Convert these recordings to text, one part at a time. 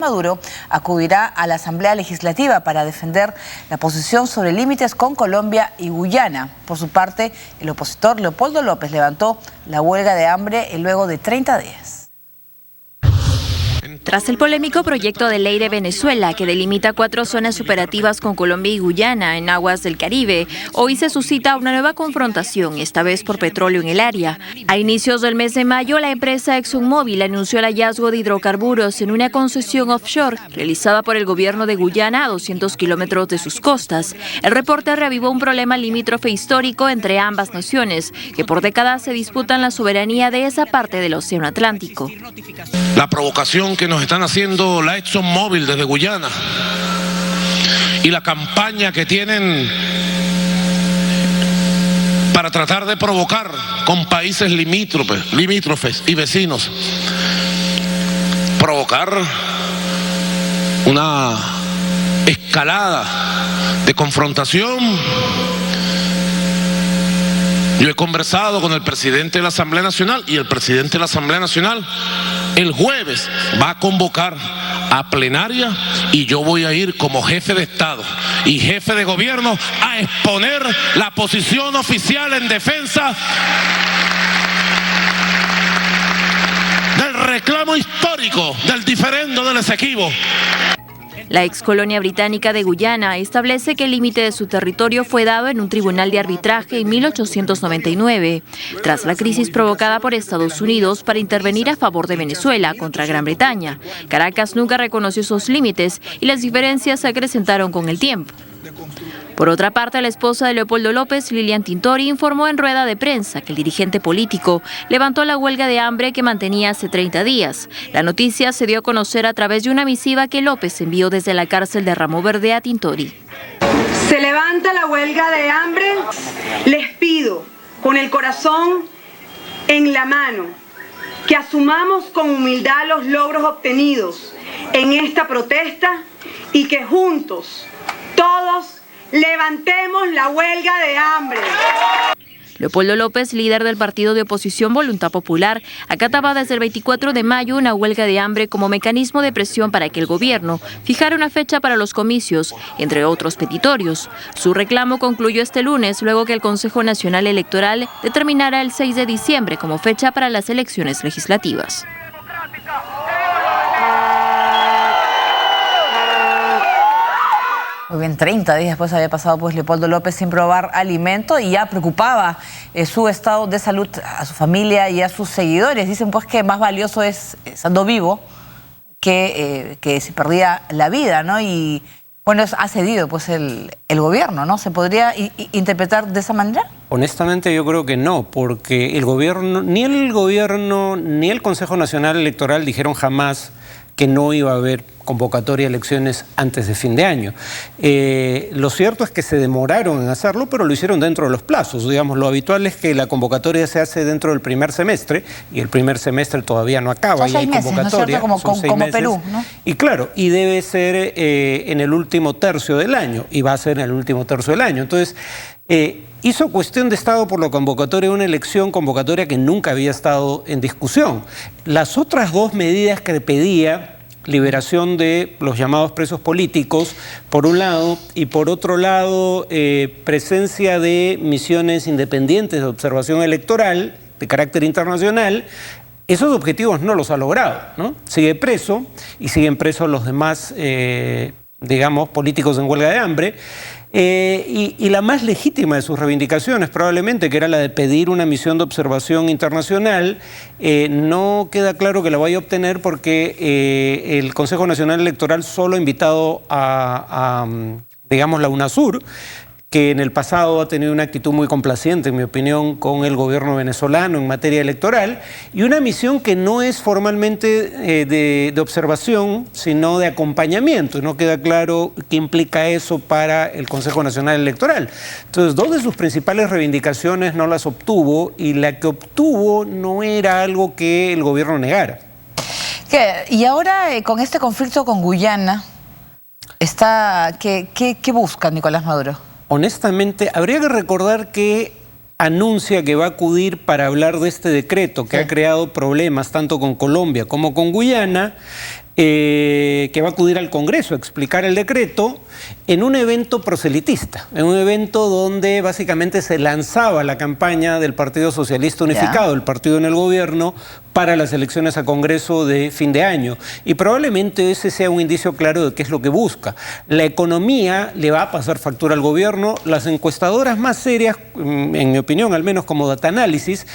Maduro acudirá a la Asamblea Legislativa para defender la posición sobre límites con Colombia y Guyana. Por su parte, el opositor Leopoldo López levantó la huelga de hambre luego de 30 días. Tras el polémico proyecto de ley de Venezuela que delimita 4 zonas operativas con Colombia y Guyana en aguas del Caribe, hoy se suscita una nueva confrontación, esta vez por petróleo en el área. A inicios del mes de mayo, la empresa ExxonMobil anunció el hallazgo de hidrocarburos en una concesión offshore realizada por el gobierno de Guyana a 200 kilómetros de sus costas. El reporte reavivó un problema limítrofe histórico entre ambas naciones, que por décadas se disputan la soberanía de esa parte del Océano Atlántico. La provocación que nos están haciendo la ExxonMobil desde Guyana y la campaña que tienen para tratar de provocar con países limítrofes y vecinos, provocar una escalada de confrontación. Yo he conversado con el presidente de la Asamblea Nacional y el presidente de la Asamblea Nacional el jueves va a convocar a plenaria y yo voy a ir como jefe de Estado y jefe de gobierno a exponer la posición oficial en defensa del reclamo histórico, del diferendo del Esequibo. La excolonia británica de Guyana establece que el límite de su territorio fue dado en un tribunal de arbitraje en 1899, tras la crisis provocada por Estados Unidos para intervenir a favor de Venezuela contra Gran Bretaña. Caracas nunca reconoció esos límites y las diferencias se acrecentaron con el tiempo. Por otra parte, la esposa de Leopoldo López, Lilian Tintori, informó en rueda de prensa que el dirigente político levantó la huelga de hambre que mantenía hace 30 días. La noticia se dio a conocer a través de una misiva que López envió desde la cárcel de Ramo Verde a Tintori. Se levanta la huelga de hambre. Les pido, con el corazón en la mano, que asumamos con humildad los logros obtenidos en esta protesta y que juntos, todos, levantemos la huelga de hambre. Leopoldo López, líder del partido de oposición Voluntad Popular, acataba desde el 24 de mayo una huelga de hambre como mecanismo de presión para que el gobierno fijara una fecha para los comicios, entre otros petitorios. Su reclamo concluyó este lunes, luego que el Consejo Nacional Electoral determinara el 6 de diciembre como fecha para las elecciones legislativas. Muy bien, 30 días después había pasado pues Leopoldo López sin probar alimento y ya preocupaba su estado de salud a su familia y a sus seguidores. Dicen pues que más valioso es estando vivo que si perdía la vida, ¿no? Y bueno, ha cedido pues el gobierno, ¿no? ¿Se podría interpretar de esa manera? Honestamente yo creo que no, porque ni el gobierno ni el Consejo Nacional Electoral dijeron jamás que no iba a haber convocatoria de elecciones antes de fin de año. Lo cierto es que se demoraron en hacerlo, pero lo hicieron dentro de los plazos. Digamos, lo habitual es que la convocatoria se hace dentro del primer semestre, y el primer semestre todavía no acaba. Son 6 meses, ¿no es cierto? Como Perú, ¿no? Y claro, y debe ser en el último tercio del año, y va a ser en el último tercio del año. Entonces, hizo cuestión de Estado por la convocatoria de una elección, convocatoria que nunca había estado en discusión. Las otras 2 medidas que pedía, liberación de los llamados presos políticos, por un lado, y por otro lado, presencia de misiones independientes de observación electoral de carácter internacional, esos objetivos no los ha logrado, ¿no? Sigue preso y siguen presos los demás, digamos, políticos en huelga de hambre. Y la más legítima de sus reivindicaciones, probablemente, que era la de pedir una misión de observación internacional, no queda claro que la vaya a obtener porque el Consejo Nacional Electoral solo ha invitado digamos, la UNASUR, que en el pasado ha tenido una actitud muy complaciente, en mi opinión, con el gobierno venezolano en materia electoral, y una misión que no es formalmente de observación, sino de acompañamiento. No queda claro qué implica eso para el Consejo Nacional Electoral. Entonces, 2 de sus principales reivindicaciones no las obtuvo, y la que obtuvo no era algo que el gobierno negara. Y ahora, con este conflicto con Guyana, ¿qué busca Nicolás Maduro? Honestamente, habría que recordar que anuncia que va a acudir para hablar de este decreto que ha creado problemas tanto con Colombia como con Guyana, que va a acudir al Congreso a explicar el decreto en un evento proselitista, en un evento donde básicamente se lanzaba la campaña del Partido Socialista Unificado, el partido en el gobierno, para las elecciones a Congreso de fin de año. Y probablemente ese sea un indicio claro de qué es lo que busca. La economía le va a pasar factura al gobierno. Las encuestadoras más serias, en mi opinión, al menos como Data Análisis,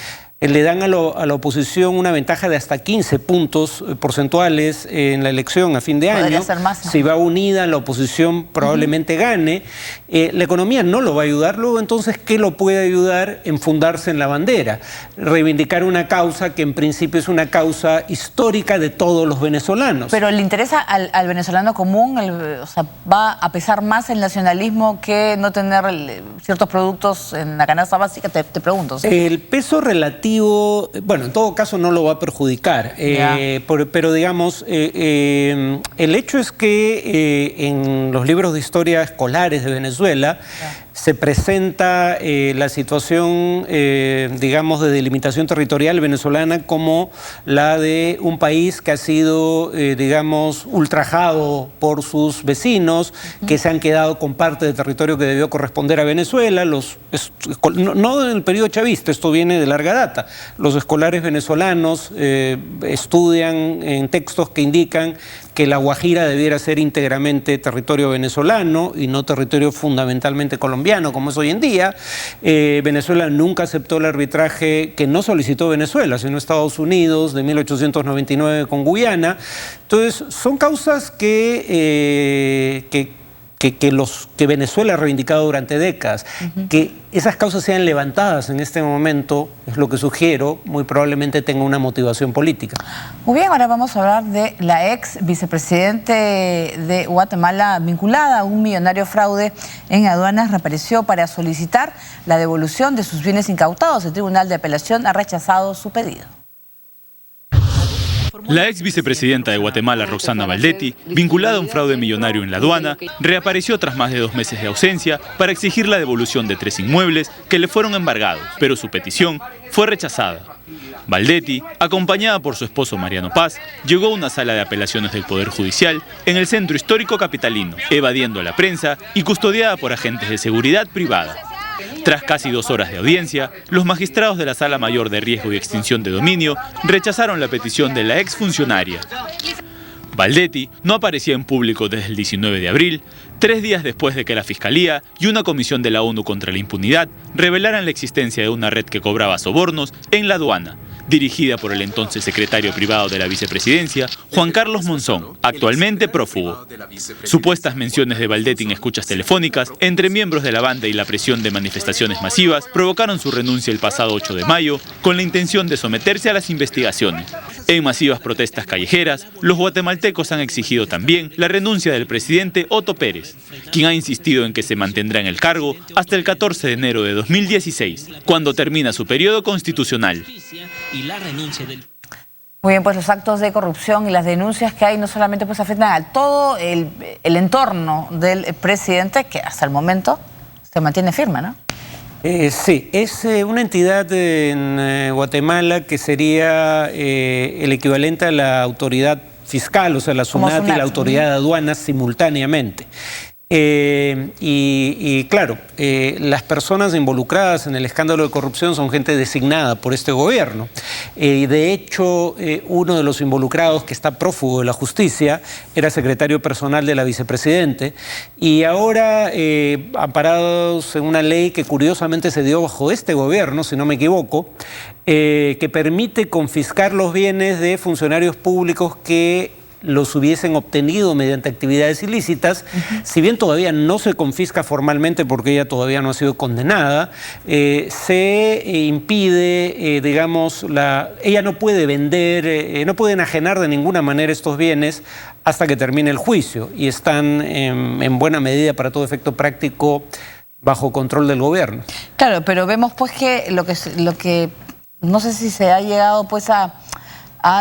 le dan a la oposición una ventaja de hasta 15 puntos porcentuales en la elección a fin de año. Ser más, ¿no? Si va unida, la oposición probablemente gane. La economía no lo va a ayudar. Luego, entonces, ¿qué lo puede ayudar? Enfundarse en la bandera. Reivindicar una causa que en principio es una causa histórica de todos los venezolanos. Pero le interesa al venezolano común, o sea, va a pesar más el nacionalismo que no tener ciertos productos en la canasta básica, te pregunto. ¿Sí? El peso relativo, bueno, en todo caso no lo va a perjudicar, pero digamos, el hecho es que en los libros de historia escolares de Venezuela se presenta la situación, digamos, de delimitación territorial venezolana como la de un país que ha sido, digamos, ultrajado por sus vecinos, que se han quedado con parte del territorio que debió corresponder a Venezuela. No en el periodo chavista, esto viene de larga data. Los escolares venezolanos estudian en textos que indican que La Guajira debiera ser íntegramente territorio venezolano y no territorio fundamentalmente colombiano, como es hoy en día. Venezuela nunca aceptó el arbitraje que no solicitó Venezuela, sino Estados Unidos, de 1899 con Guyana. Entonces, son causas que Venezuela ha reivindicado durante décadas. Que esas causas sean levantadas en este momento, es lo que sugiero, muy probablemente tenga una motivación política. Muy bien, ahora vamos a hablar de la ex vicepresidente de Guatemala vinculada a un millonario fraude en aduanas. Reapareció para solicitar la devolución de sus bienes incautados. El Tribunal de Apelación ha rechazado su pedido. La ex vicepresidenta de Guatemala, Roxana Baldetti, vinculada a un fraude millonario en la aduana, reapareció tras más de 2 meses de ausencia para exigir la devolución de 3 inmuebles que le fueron embargados, pero su petición fue rechazada. Baldetti, acompañada por su esposo Mariano Paz, llegó a una sala de apelaciones del Poder Judicial en el centro histórico capitalino, evadiendo a la prensa y custodiada por agentes de seguridad privada. Tras casi 2 horas de audiencia, los magistrados de la Sala Mayor de Riesgo y Extinción de Dominio rechazaron la petición de la exfuncionaria. Baldetti no aparecía en público desde el 19 de abril, 3 días después de que la Fiscalía y una comisión de la ONU contra la impunidad revelaran la existencia de una red que cobraba sobornos en la aduana, dirigida por el entonces secretario privado de la vicepresidencia, Juan Carlos Monzón, actualmente prófugo. Supuestas menciones de Baldetti en escuchas telefónicas entre miembros de la banda y la presión de manifestaciones masivas provocaron su renuncia el pasado 8 de mayo con la intención de someterse a las investigaciones. En masivas protestas callejeras, los guatemaltecos han exigido también la renuncia del presidente Otto Pérez, quien ha insistido en que se mantendrá en el cargo hasta el 14 de enero de 2016, cuando termina su periodo constitucional. Muy bien, pues los actos de corrupción y las denuncias que hay no solamente pues afectan a todo el entorno del presidente, que hasta el momento se mantiene firme, ¿no? Sí, es una entidad en Guatemala que sería el equivalente a la autoridad fiscal, o sea, la SUNAT y la autoridad de aduanas simultáneamente. Y claro, las personas involucradas en el escándalo de corrupción son gente designada por este gobierno. De hecho, uno de los involucrados, que está prófugo de la justicia, era secretario personal de la vicepresidente, y ahora, amparados en una ley que curiosamente se dio bajo este gobierno, si no me equivoco, que permite confiscar los bienes de funcionarios públicos que los hubiesen obtenido mediante actividades ilícitas. Si bien todavía no se confisca formalmente porque ella todavía no ha sido condenada, se impide, digamos, ella no puede vender, no puede enajenar de ninguna manera estos bienes hasta que termine el juicio, y están en buena medida, para todo efecto práctico, bajo control del gobierno. Claro, pero vemos pues que lo que no sé si se ha llegado pues a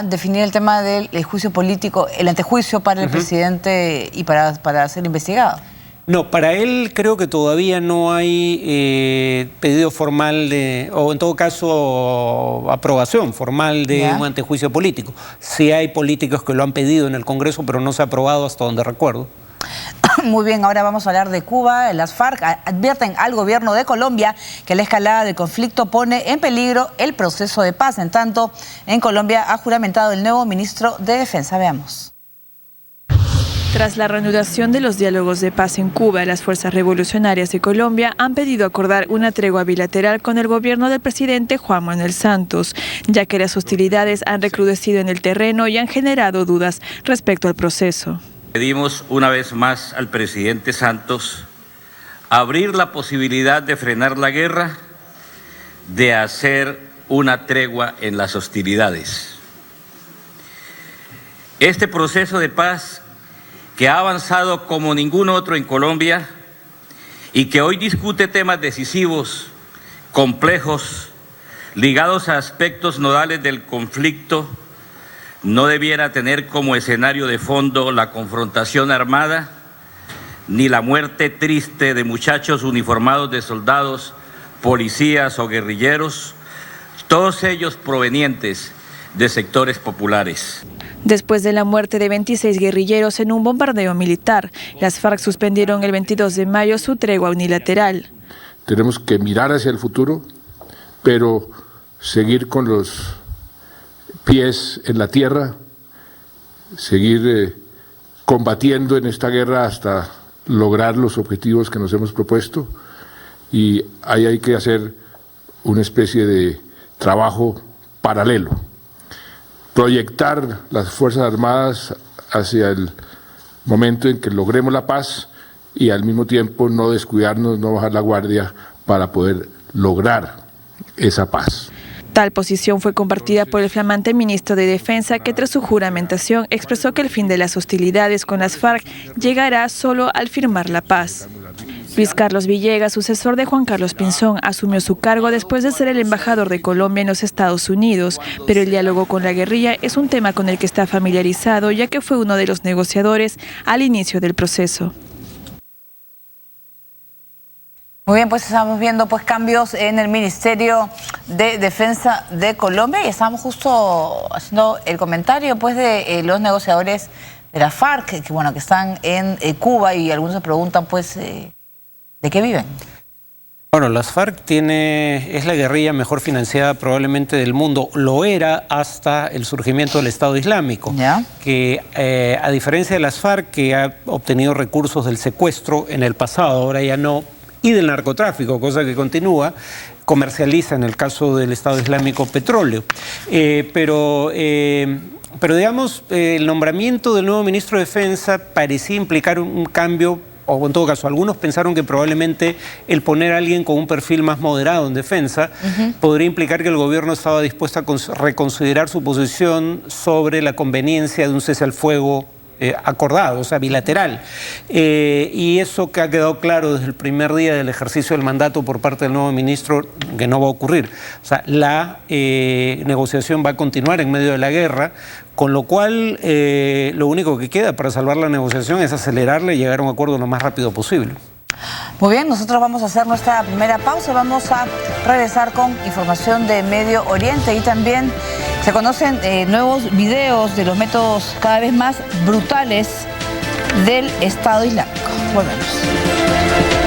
definir el tema del juicio político, el antejuicio para el presidente y para ser investigado. No, para él creo que todavía no hay pedido formal o en todo caso aprobación formal de un antejuicio político. Sí hay políticos que lo han pedido en el Congreso, pero no se ha aprobado hasta donde recuerdo. Muy bien, ahora vamos a hablar de Cuba. Las FARC advierten al gobierno de Colombia que la escalada del conflicto pone en peligro el proceso de paz. En tanto, en Colombia ha juramentado el nuevo ministro de Defensa. Veamos. Tras la reanudación de los diálogos de paz en Cuba, las fuerzas revolucionarias de Colombia han pedido acordar una tregua bilateral con el gobierno del presidente Juan Manuel Santos, ya que las hostilidades han recrudecido en el terreno y han generado dudas respecto al proceso. Pedimos una vez más al presidente Santos abrir la posibilidad de frenar la guerra, de hacer una tregua en las hostilidades. Este proceso de paz, que ha avanzado como ningún otro en Colombia y que hoy discute temas decisivos, complejos, ligados a aspectos nodales del conflicto, no debiera tener como escenario de fondo la confrontación armada ni la muerte triste de muchachos uniformados de soldados, policías o guerrilleros, todos ellos provenientes de sectores populares. Después de la muerte de 26 guerrilleros en un bombardeo militar, las FARC suspendieron el 22 de mayo su tregua unilateral. Tenemos que mirar hacia el futuro, pero seguir con los pies en la tierra, seguir combatiendo en esta guerra hasta lograr los objetivos que nos hemos propuesto, y ahí hay que hacer una especie de trabajo paralelo. Proyectar las Fuerzas Armadas hacia el momento en que logremos la paz y al mismo tiempo no descuidarnos, no bajar la guardia para poder lograr esa paz. Tal posición fue compartida por el flamante ministro de Defensa, que tras su juramentación expresó que el fin de las hostilidades con las FARC llegará solo al firmar la paz. Luis Carlos Villegas, sucesor de Juan Carlos Pinzón, asumió su cargo después de ser el embajador de Colombia en los Estados Unidos, pero el diálogo con la guerrilla es un tema con el que está familiarizado, ya que fue uno de los negociadores al inicio del proceso. Muy bien, pues estamos viendo cambios en el Ministerio de Defensa de Colombia y estamos justo haciendo el comentario de los negociadores de la FARC que están en Cuba, y algunos se preguntan ¿de qué viven? Bueno, las FARC es la guerrilla mejor financiada probablemente del mundo. Lo era hasta el surgimiento del Estado Islámico, que a diferencia de las FARC, que ha obtenido recursos del secuestro en el pasado, ahora ya no, y del narcotráfico, cosa que continúa, comercializa en el caso del Estado Islámico petróleo. Pero digamos, el nombramiento del nuevo ministro de Defensa parecía implicar un cambio, o en todo caso, algunos pensaron que probablemente el poner a alguien con un perfil más moderado en defensa podría implicar que el gobierno estaba dispuesto a reconsiderar su posición sobre la conveniencia de un cese al fuego acordado, o sea, bilateral. Y eso que ha quedado claro desde el primer día del ejercicio del mandato por parte del nuevo ministro, que no va a ocurrir. O sea, la negociación va a continuar en medio de la guerra, con lo cual lo único que queda para salvar la negociación es acelerarla y llegar a un acuerdo lo más rápido posible. Muy bien, nosotros vamos a hacer nuestra primera pausa, vamos a regresar con información de Medio Oriente y también se conocen nuevos videos de los métodos cada vez más brutales del Estado Islámico. Volvemos.